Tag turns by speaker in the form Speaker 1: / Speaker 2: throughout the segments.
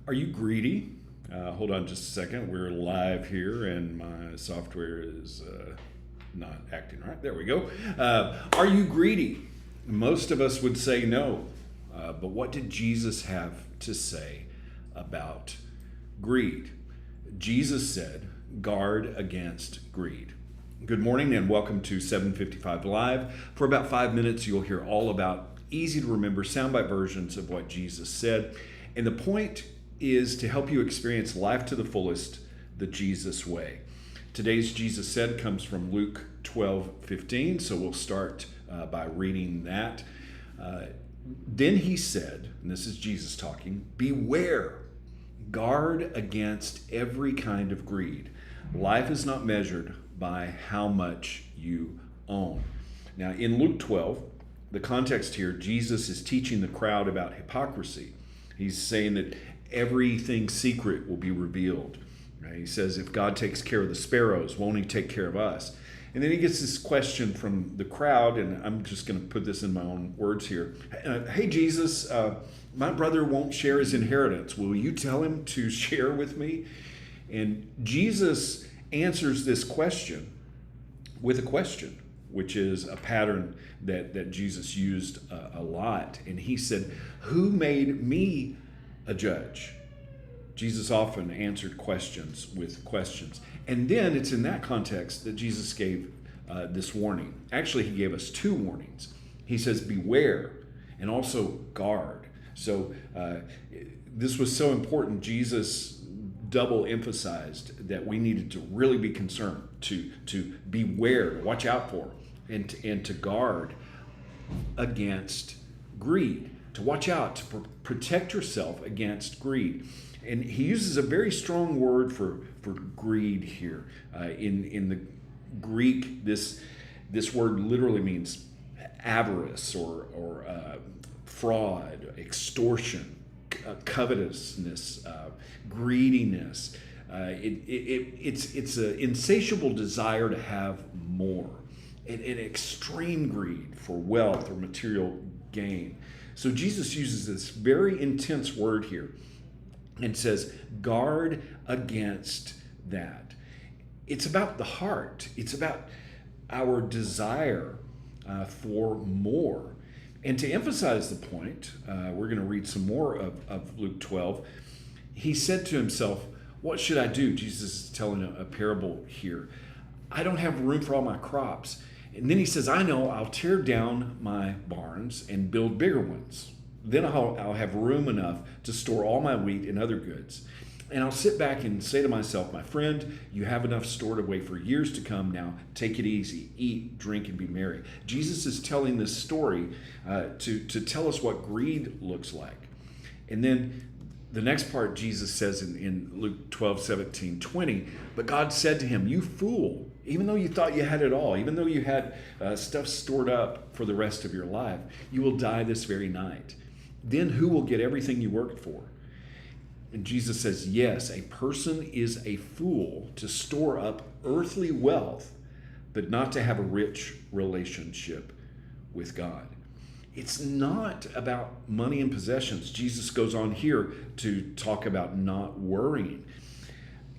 Speaker 1: Are you greedy? Hold on just a second. We're live here and my software is not acting right. There we go. Are you greedy? Most of us would say no. But what did Jesus have to say about greed? Jesus said, guard against greed. Good morning and welcome to 755 Live. For about 5 minutes, you'll hear all about easy to remember soundbite versions of what Jesus said. And the point is to help you experience life to the fullest the Jesus way. Today's Jesus said comes from Luke 12:15, so we'll start by reading that. Then he said, and this is Jesus talking, beware, guard against every kind of greed. Life is not measured by how much you own. Now in Luke 12, the context here, Jesus is teaching the crowd about hypocrisy. He's saying that everything secret will be revealed. Right? He says, if God takes care of the sparrows, won't he take care of us? And then he gets this question from the crowd, and I'm just going to put this in my own words here. Hey, Jesus, my brother won't share his inheritance. Will you tell him to share with me? And Jesus answers this question with a question, which is a pattern that Jesus used a lot. And he said, who made me a judge? Jesus often answered questions with questions. And then it's in that context that Jesus gave this warning. Actually, he gave us two warnings. He says, beware, and also guard. So this was so important. Jesus double emphasized that we needed to really be concerned, to beware, watch out for, and to guard against greed, to watch out, to protect yourself against greed. And he uses a very strong word for greed here. In the Greek, this word literally means avarice or fraud, extortion, covetousness, greediness. It's an insatiable desire to have more, an extreme greed for wealth or material gain. So Jesus uses this very intense word here and says, guard against that. It's about the heart. It's about our desire for more. And to emphasize the point, we're going to read some more of Luke 12. He said to himself, what should I do? Jesus is telling a parable here. I don't have room for all my crops. And then he says, I know, I'll tear down my barns and build bigger ones. Then I'll have room enough to store all my wheat and other goods. And I'll sit back and say to myself, my friend, you have enough stored away for years to come. Now take it easy, eat, drink, and be merry. Jesus is telling this story to tell us what greed looks like. And then the next part Jesus says in Luke 12:17-20, but God said to him, you fool, even though you thought you had it all, even though you had stuff stored up for the rest of your life, you will die this very night. Then who will get everything you worked for? And Jesus says, yes, a person is a fool to store up earthly wealth, but not to have a rich relationship with God. It's not about money and possessions. Jesus goes on here to talk about not worrying.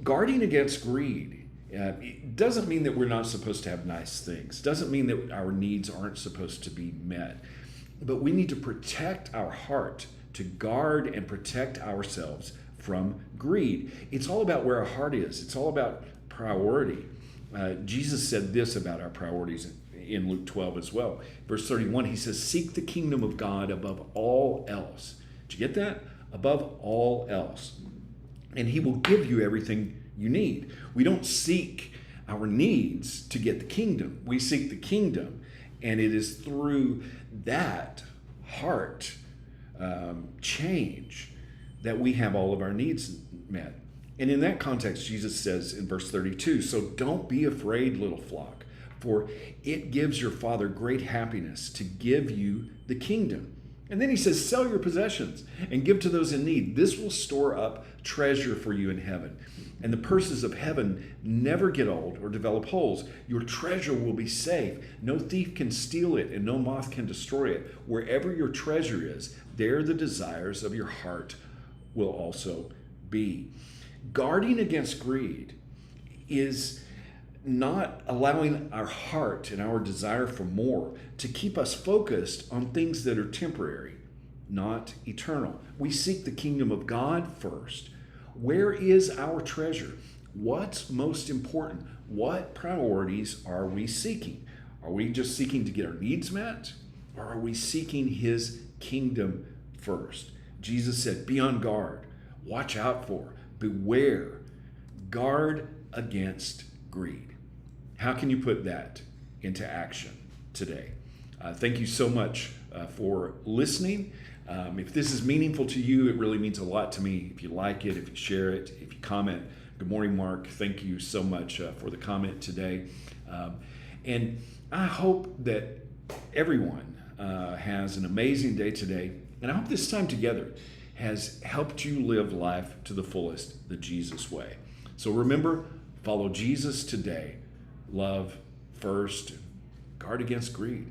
Speaker 1: Guarding against greed, it doesn't mean that we're not supposed to have nice things. Doesn't mean that our needs aren't supposed to be met. But we need to protect our heart, to guard and protect ourselves from greed. It's all about where our heart is. It's all about priority. Jesus said this about our priorities in Luke 12 as well. Verse 31, he says, seek the kingdom of God above all else. Did you get that? Above all else. And he will give you everything you need. We don't seek our needs to get the kingdom. We seek the kingdom, and it is through that heart change that we have all of our needs met. And in that context, Jesus says in verse 32, so don't be afraid, little flock, for it gives your Father great happiness to give you the kingdom. And then he says, sell your possessions and give to those in need. This will store up treasure for you in heaven. And the purses of heaven never get old or develop holes. Your treasure will be safe. No thief can steal it, and no moth can destroy it. Wherever your treasure is, there the desires of your heart will also be. Guarding against greed is not allowing our heart and our desire for more to keep us focused on things that are temporary, not eternal. We seek the kingdom of God first. Where is our treasure? What's most important? What priorities are we seeking? Are we just seeking to get our needs met? Or are we seeking his kingdom first? Jesus said, be on guard, watch out for, beware, guard against greed. How can you put that into action today? Thank you so much for listening. If this is meaningful to you, it really means a lot to me. If you like it, if you share it, if you comment. Good morning, Mark. Thank you so much for the comment today. And I hope that everyone has an amazing day today. And I hope this time together has helped you live life to the fullest, the Jesus way. So remember, follow Jesus today. Love first. Guard against greed.